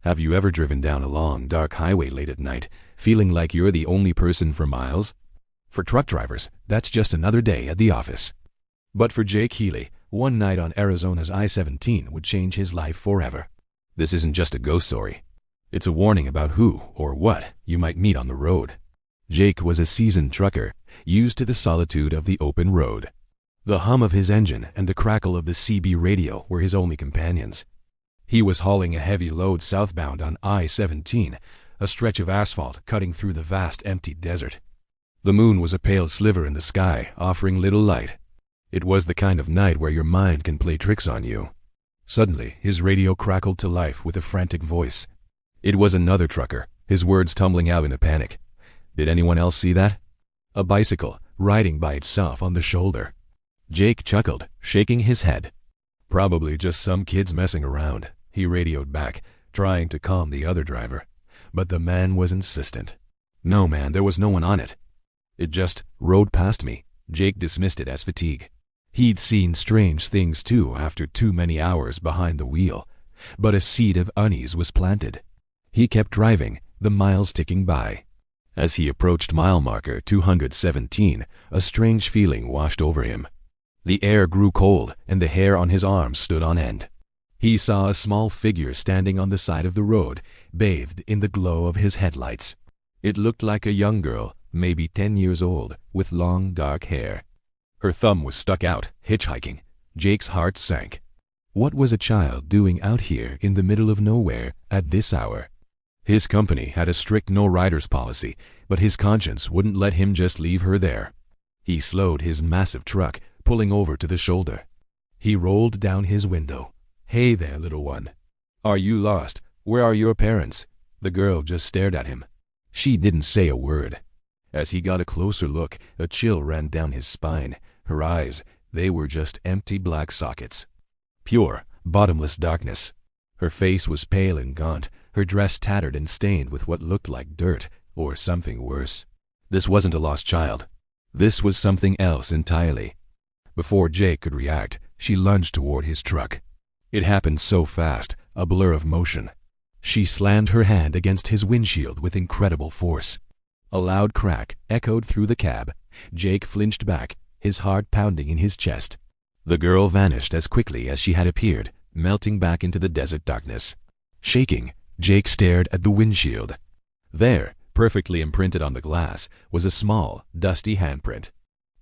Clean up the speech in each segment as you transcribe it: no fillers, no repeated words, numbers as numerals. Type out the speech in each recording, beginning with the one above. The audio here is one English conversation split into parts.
Have you ever driven down a long, dark highway late at night, feeling like you're the only person for miles? For truck drivers, that's just another day at the office. But for Jake Healy, one night on Arizona's I-17 would change his life forever. This isn't just a ghost story. It's a warning about who or what you might meet on the road. Jake was a seasoned trucker, used to the solitude of the open road. The hum of his engine and the crackle of the CB radio were his only companions. He was hauling a heavy load southbound on I-17, a stretch of asphalt cutting through the vast empty desert. The moon was a pale sliver in the sky, offering little light. It was the kind of night where your mind can play tricks on you. Suddenly, his radio crackled to life with a frantic voice. It was another trucker, his words tumbling out in a panic. Did anyone else see that? A bicycle, riding by itself on the shoulder. Jake chuckled, shaking his head. Probably just some kids messing around, he radioed back, trying to calm the other driver. But the man was insistent. No, man, there was no one on it. It just rode past me. Jake dismissed it as fatigue. He'd seen strange things too after too many hours behind the wheel, but a seed of unease was planted. He kept driving, the miles ticking by. As he approached mile marker 217, a strange feeling washed over him. The air grew cold and the hair on his arms stood on end. He saw a small figure standing on the side of the road, bathed in the glow of his headlights. It looked like a young girl, maybe 10 years old, with long dark hair. Her thumb was stuck out, hitchhiking. Jake's heart sank. What was a child doing out here in the middle of nowhere at this hour? His company had a strict no-riders policy, but his conscience wouldn't let him just leave her there. He slowed his massive truck, pulling over to the shoulder. He rolled down his window. "Hey there, little one. Are you lost? Where are your parents?" The girl just stared at him. She didn't say a word. As he got a closer look, a chill ran down his spine. Her eyes, they were just empty black sockets. Pure, bottomless darkness. Her face was pale and gaunt, her dress tattered and stained with what looked like dirt, or something worse. This wasn't a lost child. This was something else entirely. Before Jake could react, she lunged toward his truck. It happened so fast, a blur of motion. She slammed her hand against his windshield with incredible force. A loud crack echoed through the cab. Jake flinched back, his heart pounding in his chest. The girl vanished as quickly as she had appeared, melting back into the desert darkness. Shaking, Jake stared at the windshield. There, perfectly imprinted on the glass, was a small, dusty handprint.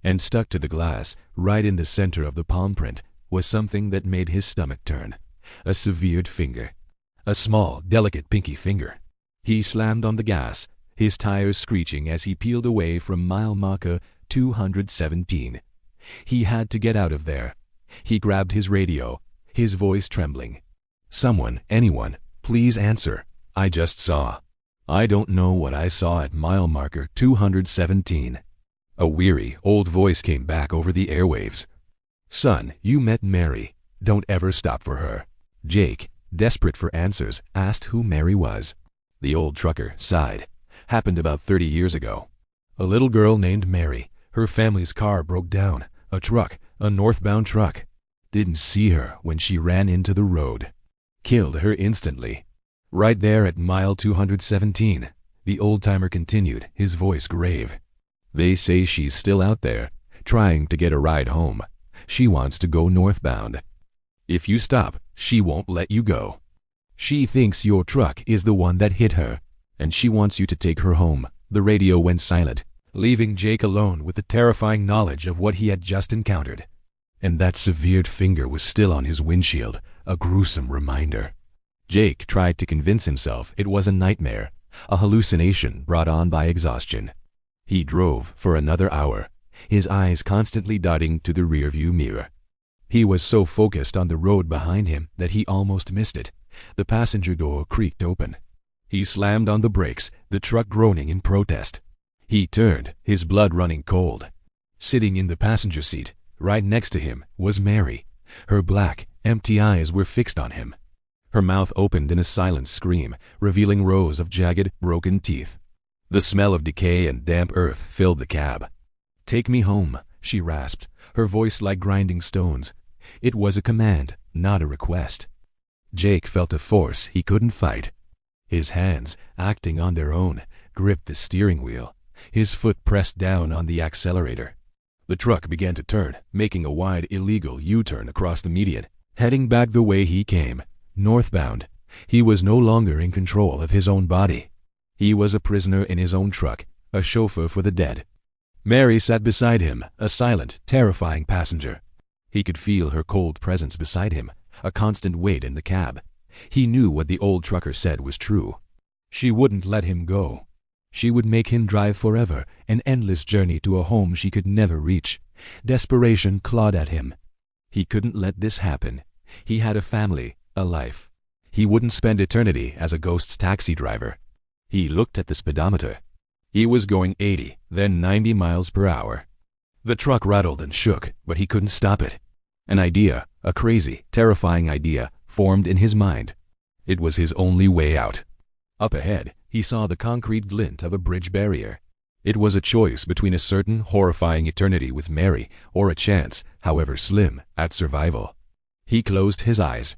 And stuck to the glass, right in the center of the palm print, was something that made his stomach turn. A severed finger. A small, delicate pinky finger. He slammed on the gas, his tires screeching as he peeled away from mile marker 217. He had to get out of there. He grabbed his radio, his voice trembling. "Someone, anyone, please answer. I just saw. I don't know what I saw at mile marker 217. A weary, old voice came back over the airwaves. "Son, you met Mary. Don't ever stop for her." Jake, desperate for answers, asked who Mary was. The old trucker sighed. Happened about 30 years ago. A little girl named Mary. Her family's car broke down. A truck, a northbound truck. Didn't see her when she ran into the road. Killed her instantly. Right there at mile 217. The old-timer continued, his voice grave. They say she's still out there, trying to get a ride home. She wants to go northbound. If you stop, she won't let you go. She thinks your truck is the one that hit her, and she wants you to take her home. The radio went silent, leaving Jake alone with the terrifying knowledge of what he had just encountered. And that severed finger was still on his windshield, a gruesome reminder. Jake tried to convince himself it was a nightmare, a hallucination brought on by exhaustion. He drove for another hour, his eyes constantly darting to the rearview mirror. He was so focused on the road behind him that he almost missed it. The passenger door creaked open. He slammed on the brakes, the truck groaning in protest. He turned, his blood running cold. Sitting in the passenger seat, right next to him, was Mary. Her black, empty eyes were fixed on him. Her mouth opened in a silent scream, revealing rows of jagged, broken teeth. The smell of decay and damp earth filled the cab. "Take me home," she rasped, her voice like grinding stones. It was a command, not a request. Jake felt a force he couldn't fight. His hands, acting on their own, gripped the steering wheel. His foot pressed down on the accelerator. The truck began to turn, making a wide, illegal U-turn across the median, heading back the way he came, northbound. He was no longer in control of his own body. He was a prisoner in his own truck, a chauffeur for the dead. Mary sat beside him, a silent, terrifying passenger. He could feel her cold presence beside him, a constant weight in the cab. He knew what the old trucker said was true. She wouldn't let him go. She would make him drive forever, an endless journey to a home she could never reach. Desperation clawed at him. He couldn't let this happen. He had a family, a life. He wouldn't spend eternity as a ghost's taxi driver. He looked at the speedometer. He was going 80, then 90 miles per hour. The truck rattled and shook, but he couldn't stop it. An idea, a crazy, terrifying idea, formed in his mind. It was his only way out. Up ahead, he saw the concrete glint of a bridge barrier. It was a choice between a certain horrifying eternity with Mary or a chance, however slim, at survival. He closed his eyes.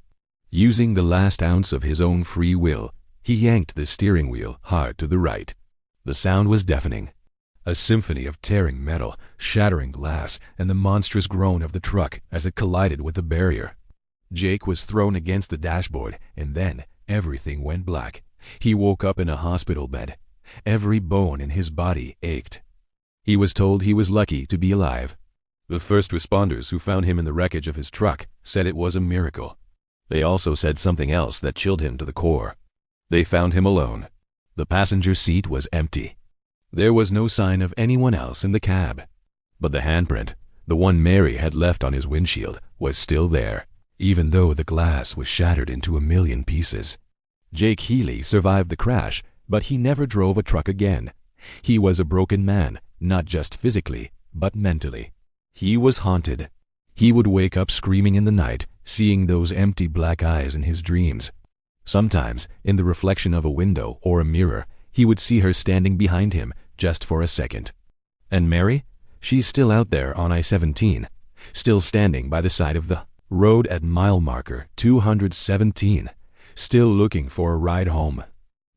Using the last ounce of his own free will, he yanked the steering wheel hard to the right. The sound was deafening. A symphony of tearing metal, shattering glass, and the monstrous groan of the truck as it collided with the barrier. Jake was thrown against the dashboard, and then everything went black. He woke up in a hospital bed. Every bone in his body ached. He was told he was lucky to be alive. The first responders who found him in the wreckage of his truck said it was a miracle. They also said something else that chilled him to the core. They found him alone. The passenger seat was empty. There was no sign of anyone else in the cab. But the handprint, the one Mary had left on his windshield, was still there, even though the glass was shattered into a million pieces. Jake Healy survived the crash, but he never drove a truck again. He was a broken man, not just physically, but mentally. He was haunted. He would wake up screaming in the night, seeing those empty black eyes in his dreams. Sometimes, in the reflection of a window or a mirror, he would see her standing behind him, just for a second. And Mary? She's still out there on I-17, still standing by the side of the road at mile marker 217, still looking for a ride home.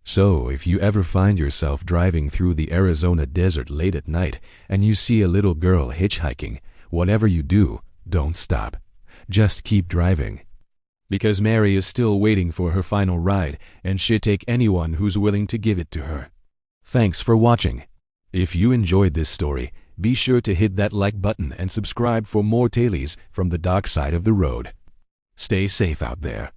So if you ever find yourself driving through the Arizona desert late at night and you see a little girl hitchhiking, whatever you do, don't stop. Just keep driving. Because Mary is still waiting for her final ride, and she'll take anyone who's willing to give it to her. Thanks for watching. If you enjoyed this story, be sure to hit that like button and subscribe for more tales from the dark side of the road. Stay safe out there.